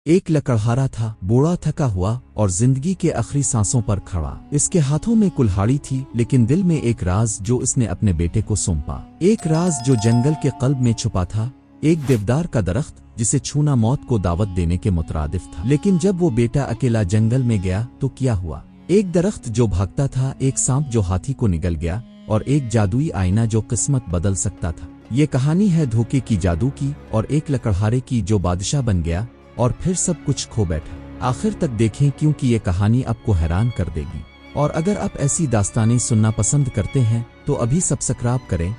ایک लकड़हारा था, बूढ़ा थका हुआ और जिंदगी के आखिरी सांसों पर खड़ा। इसके हाथों में कुल्हाड़ी थी, लेकिन दिल में एक राज जो इसने अपने बेटे को सौंपा। एक राज जो जंगल के कल्ब में छुपा था, एक देवदार का दरख्त जिसे छूना मौत को दावत देने के मुतरादिफ था। लेकिन जब वो बेटा अकेला जंगल में गया तो क्या हुआ? एक दरख्त जो भागता था, एक सांप जो हाथी को निगल गया और एक जादुई आईना जो किस्मत बदल सकता था। ये कहानी है धोखे की, जादू की और एक लकड़हारे की जो बादशाह बन गया और फिर सब कुछ खो बैठा। आखिर तक देखें क्योंकि ये कहानी आपको हैरान कर देगी। और अगर आप ऐसी दास्तानें सुनना पसंद करते हैं तो अभी सब्सक्राइब करें,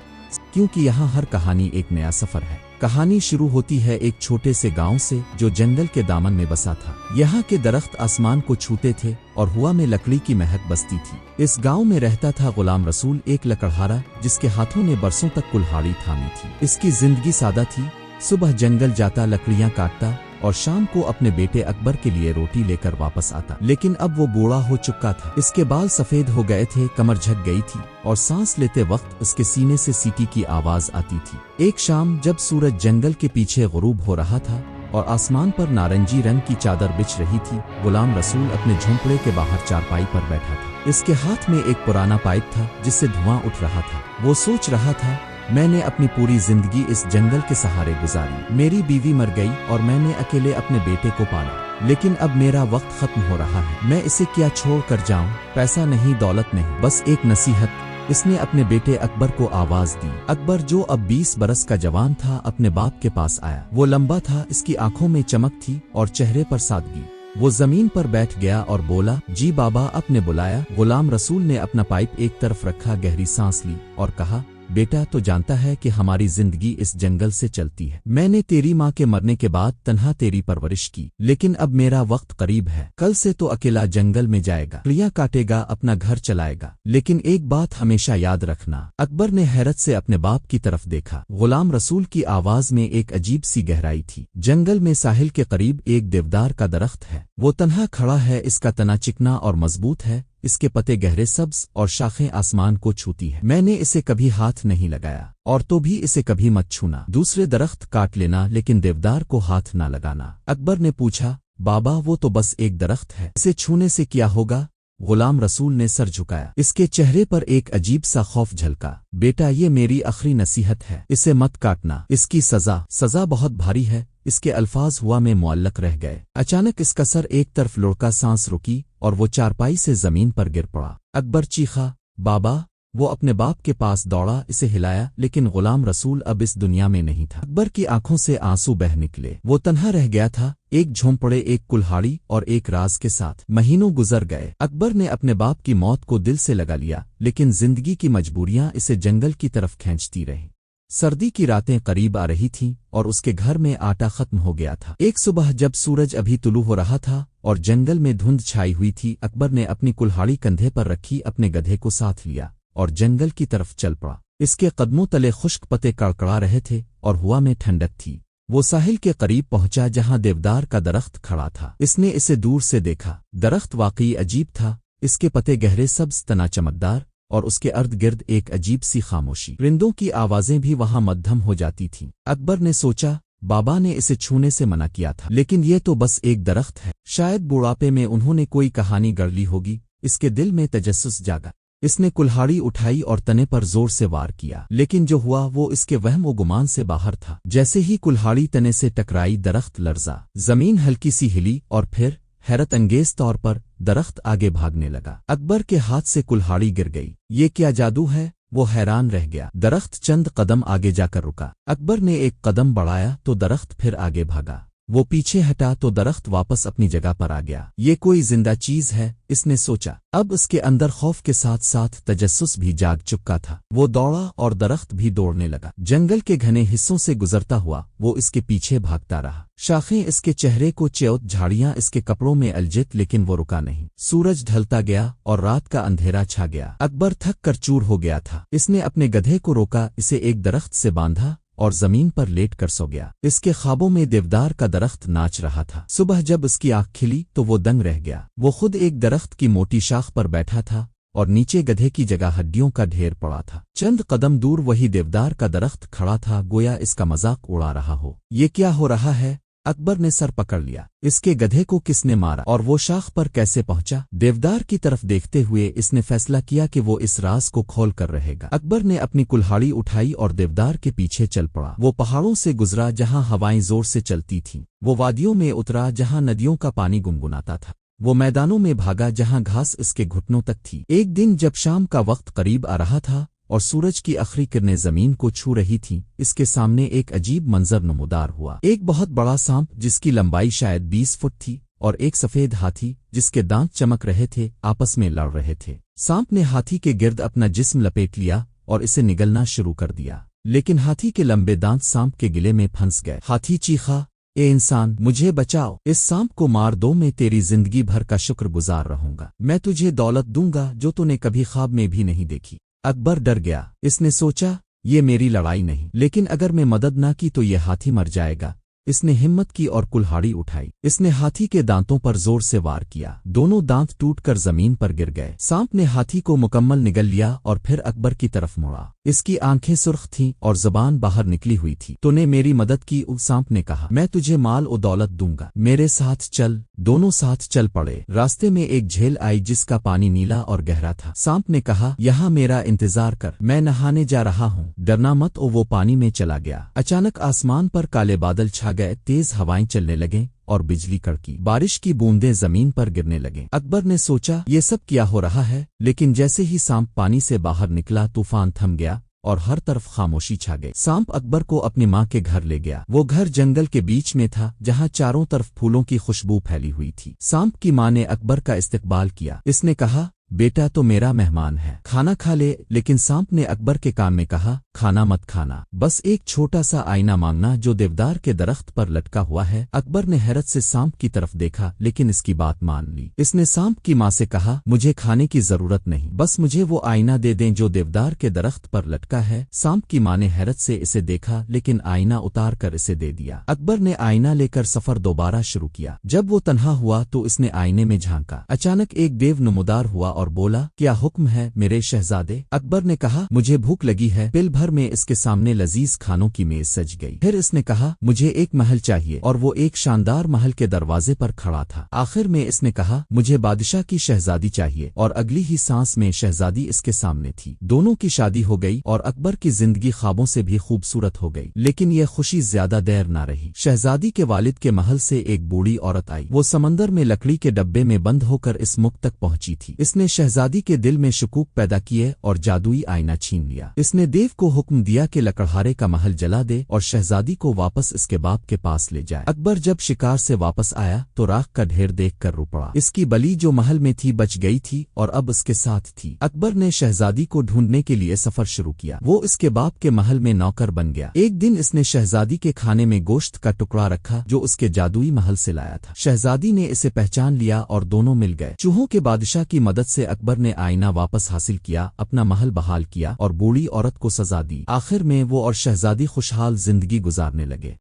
क्योंकि यहाँ हर कहानी एक नया सफर है। कहानी शुरू होती है एक छोटे से गांव से जो जंगल के दामन में बसा था। यहाँ के दरख्त आसमान को छूते थे और हवा में लकड़ी की महक बसती थी। इस गांव में रहता था गुलाम रसूल, एक लकड़हारा जिसके हाथों ने बरसों तक कुल्हाड़ी थामी थी। इसकी जिंदगी सादा थी। सुबह जंगल जाता, लकड़ियां काटता और शाम को अपने बेटे अकबर के लिए रोटी लेकर वापस आता। लेकिन अब वो बूढ़ा हो चुका था। इसके बाल सफेद हो गए थे, कमर झक गई थी और सांस लेते वक्त उसके सीने से सीटी की आवाज आती थी। एक शाम जब सूरज जंगल के पीछे गुरूब हो रहा था और आसमान पर नारंगी रंग की चादर बिछ रही थी, गुलाम रसूल अपने झोंपड़े के बाहर चारपाई पर बैठा था। इसके हाथ में एक पुराना पाइप था जिससे धुआं उठ रहा था। वो सोच रहा था, मैंने अपनी पूरी जिंदगी इस जंगल के सहारे गुजारी। मेरी बीवी मर गई और मैंने अकेले अपने बेटे को पाला। लेकिन अब मेरा वक्त खत्म हो रहा है। मैं इसे क्या छोड़ कर जाऊं? पैसा नहीं, दौलत नहीं, बस एक नसीहत। इसने अपने बेटे अकबर को आवाज दी। अकबर जो अब 20 बरस का जवान था, अपने बाप के पास आया। वो लंबा था, इसकी आंखों में चमक थी और चेहरे पर सादगी। वो जमीन पर बैठ गया और बोला, जी बाबा, आपने बुलाया? गुलाम रसूल ने अपना पाइप एक तरफ रखा, गहरी सांस ली और कहा, बेटा तो जानता है कि हमारी जिंदगी इस जंगल से चलती है। मैंने तेरी माँ के मरने के बाद तन्हा तेरी परवरिश की, लेकिन अब मेरा वक्त करीब है। कल से तो अकेला जंगल में जाएगा, लकड़ियां काटेगा, अपना घर चलाएगा। लेकिन एक बात हमेशा याद रखना। अकबर ने हैरत से अपने बाप की तरफ देखा। गुलाम रसूल की आवाज में एक अजीब सी गहराई थी। जंगल में साहिल के करीब एक देवदार का दरख्त है। वो तन्हा खड़ा है, इसका तना चिकना और मजबूत है, इसके पत्ते गहरे सब्ज और शाखें आसमान को छूती है। मैंने इसे कभी हाथ नहीं लगाया और तो भी इसे कभी मत छूना। दूसरे दरख्त काट लेना, लेकिन देवदार को हाथ ना लगाना। अकबर ने पूछा, बाबा वो तो बस एक दरख्त है, इसे छूने से क्या होगा? गुलाम रसूल ने सर झुकाया। इसके चेहरे पर एक अजीब सा खौफ झलका। बेटा, ये मेरी आखिरी नसीहत है, इसे मत काटना। इसकी सजा बहुत भारी है। इसके अल्फाज हुआ में मुअल्लक रह गए। अचानक इसका सर एक तरफ लुढ़का, सांस रुकी और वो चारपाई से जमीन पर गिर पड़ा। अकबर चीखा, बाबा! वो अपने बाप के पास दौड़ा, इसे हिलाया, लेकिन गुलाम रसूल अब इस दुनिया में नहीं था। अकबर की आंखों से आंसू बह निकले। वो तन्हा रह गया था, एक झोंपड़े, एक कुल्हाड़ी और एक राज के साथ। महीनों गुजर गए। अकबर ने अपने बाप की मौत को दिल से लगा लिया, लेकिन जिंदगी की मजबूरियां इसे जंगल की तरफ खींचती रहीं। सर्दी की रातें करीब आ रही थीं और उसके घर में आटा खत्म हो गया था। एक सुबह जब सूरज अभी तुलू हो रहा था और जंगल में धुंध छाई हुई थी, अकबर ने अपनी कुल्हाड़ी कंधे पर रखी, अपने गधे को साथ लिया और जंगल की तरफ चल पड़ा। इसके कदमों तले खुश्क पत्ते कड़कड़ा रहे थे और हवा में ठंडक थी। वो साहिल के करीब पहुंचा जहां देवदार का दरख्त खड़ा था। इसने इसे दूर से देखा। दरख्त वाकई अजीब था। इसके पत्ते गहरे सब्ज, तना चमकदार और उसके अर्ध गिर्द एक अजीब सी खामोशी। परिंदों की आवाजें भी वहां मध्यम हो जाती थीं। अकबर ने सोचा, बाबा ने इसे छूने से मना किया था, लेकिन ये तो बस एक दरख्त है। शायद बुढ़ापे में उन्होंने कोई कहानी गढ़ ली होगी। इसके दिल में तजस्सुस जागा। इसने कुल्हाड़ी उठाई और तने पर जोर से वार किया, लेकिन जो हुआ वो इसके वहम व गुमान से बाहर था। जैसे ही कुल्हाड़ी तने से टकराई, दरख्त लर्जा, जमीन हल्की सी हिली और फिर हैरत अंगेज तौर पर दरख्त आगे भागने लगा। अकबर के हाथ से कुल्हाड़ी गिर गई। ये क्या जादू है? वो हैरान रह गया। दरख्त चंद कदम आगे जाकर रुका। अकबर ने एक कदम बढ़ाया तो दरख्त फिर आगे भागा। वो पीछे हटा तो दरख्त वापस अपनी जगह पर आ गया। ये कोई जिंदा चीज है, इसने सोचा। अब उसके अंदर खौफ के साथ साथ तजस्सुस भी जाग चुका था। वो दौड़ा और दरख्त भी दौड़ने लगा। जंगल के घने हिस्सों से गुजरता हुआ वो इसके पीछे भागता रहा। शाखें इसके चेहरे को च्योत, झाड़ियां इसके कपड़ों में अलजित, लेकिन वो रुका नहीं। सूरज ढलता गया और रात का अंधेरा छा गया। अकबर थक कर चूर हो गया था। इसने अपने गधे को रोका, इसे एक दरख्त से बांधा और जमीन पर लेट कर सो गया। इसके ख्वाबों में देवदार का दरख्त नाच रहा था। सुबह जब उसकी आंख खिली तो वो दंग रह गया। वो खुद एक दरख्त की मोटी शाख पर बैठा था और नीचे गधे की जगह हड्डियों का ढेर पड़ा था। चंद कदम दूर वही देवदार का दरख्त खड़ा था, गोया इसका मजाक उड़ा रहा हो। ये क्या हो रहा है? अकबर ने सर पकड़ लिया। इसके गधे को किसने मारा और वो शाख पर कैसे पहुंचा? देवदार की तरफ देखते हुए इसने फैसला किया कि वो इस राज को खोल कर रहेगा। अकबर ने अपनी कुल्हाड़ी उठाई और देवदार के पीछे चल पड़ा। वो पहाड़ों से गुजरा जहां हवाएं जोर से चलती थीं। वो वादियों में उतरा जहां नदियों का पानी गुनगुनाता था। वो मैदानों में भागा जहां घास इसके घुटनों तक थी। एक दिन जब शाम का वक्त करीब आ रहा था और सूरज की आखिरी किरणें जमीन को छू रही थीं, इसके सामने एक अजीब मंजर नमूदार हुआ। एक बहुत बड़ा सांप जिसकी लंबाई शायद 20 फुट थी और एक सफेद हाथी जिसके दांत चमक रहे थे आपस में लड़ रहे थे। सांप ने हाथी के गिर्द अपना जिस्म लपेट लिया और इसे निगलना शुरू कर दिया, लेकिन हाथी के लंबे दांत सांप के गिले में फंस गए। हाथी चीखा, ए इंसान, मुझे बचाओ, इस सांप को मार दो, मैं तेरी जिंदगी भर का शुक्रगुजार रहूंगा। मैं तुझे दौलत दूंगा जो तूने कभी ख्वाब में भी नहीं देखी। अकबर डर गया। इसने सोचा, ये मेरी लड़ाई नहीं, लेकिन अगर मैं मदद ना की तो ये हाथी मर जाएगा। इसने हिम्मत की और कुल्हाड़ी उठाई। इसने हाथी के दांतों पर जोर से वार किया। दोनों दांत टूटकर जमीन पर गिर गए। सांप ने हाथी को मुकम्मल निगल लिया और फिर अकबर की तरफ मुड़ा। इसकी आंखें सुर्ख थीं और जबान बाहर निकली हुई थी। तूने मेरी मदद की, सांप ने कहा। मैं तुझे माल और दौलत दूंगा, मेरे साथ चल। दोनों साथ चल पड़े। रास्ते में एक झील आई जिसका पानी नीला और गहरा था। सांप ने कहा, यहाँ मेरा इंतजार कर, मैं नहाने जा रहा हूँ, डरना मत। और वो पानी में चला गया। अचानक आसमान पर काले बादल छा गए, तेज हवाएं चलने लगे और बिजली कड़की। बारिश की बूंदें जमीन पर गिरने लगे। अकबर ने सोचा, ये सब क्या हो रहा है? लेकिन जैसे ही सांप पानी से बाहर निकला, तूफान थम गया और हर तरफ खामोशी छा गई। सांप अकबर को अपनी माँ के घर ले गया। वो घर जंगल के बीच में था जहाँ चारों तरफ फूलों की खुशबू फैली हुई थी। सांप की माँ ने अकबर का इस्तकबाल किया। इसने कहा, बेटा तो मेरा मेहमान है, खाना खा ले। लेकिन सांप ने अकबर के कान में कहा, खाना मत खाना, बस एक छोटा सा आईना मांगना जो देवदार के दरख्त पर लटका हुआ है। अकबर ने हैरत से सांप की तरफ देखा, लेकिन इसकी बात मान ली। इसने सांप की माँ से कहा, मुझे खाने की जरूरत नहीं, बस मुझे वो आईना दे दें जो देवदार के दरख्त पर लटका है। सांप की माँ ने हैरत से इसे देखा, लेकिन आईना उतार कर इसे दे दिया। अकबर ने आईना लेकर सफर दोबारा शुरू किया। जब वो तन्हा हुआ तो इसने आईने में झांका। अचानक एक देव नमूदार हुआ और बोला, क्या हुक्म है मेरे शहजादे? अकबर ने कहा, मुझे भूख लगी है। पिल भर में इसके सामने लजीज खानों की मेज सज गई। फिर इसने कहा, मुझे एक महल चाहिए, और वो एक शानदार महल के दरवाजे पर खड़ा था। आखिर में इसने कहा, मुझे बादशाह की शहजादी चाहिए, और अगली ही सांस में शहजादी इसके सामने थी। दोनों की शादी हो गई और अकबर की जिंदगी ख्वाबों से भी खूबसूरत हो गई। लेकिन यह खुशी ज्यादा देर ना रही। शहजादी के वालिद के महल से एक बूढ़ी औरत आई। वो समंदर में लकड़ी के डब्बे में बंद होकर इस मुख तक पहुंची थी। इसने शहजादी के दिल में शकूक पैदा किए और जादुई आईना छीन लिया। इसने देव को हुक्म दिया कि लकड़हारे का महल जला दे और शहजादी को वापस इसके बाप के पास ले जाए। अकबर जब शिकार से वापस आया तो राख का ढेर देखकर रो पड़ा। इसकी बली जो महल में थी बच गई थी और अब इसके साथ थी। अकबर ने शहजादी को ढूंढने के लिए सफर शुरू किया। वो इसके बाप के महल में नौकर बन गया। एक दिन इसने शहजादी के खाने में गोश्त का टुकड़ा रखा जो उसके जादुई महल से लाया था। शहजादी ने इसे पहचान लिया और दोनों मिल गए। चूहों के बादशाह की मदद से अकबर ने आईना वापस हासिल किया, अपना महल बहाल किया और बूढ़ी औरत को सजा दी। आखिर में वो और शहजादी खुशहाल जिंदगी गुजारने लगे।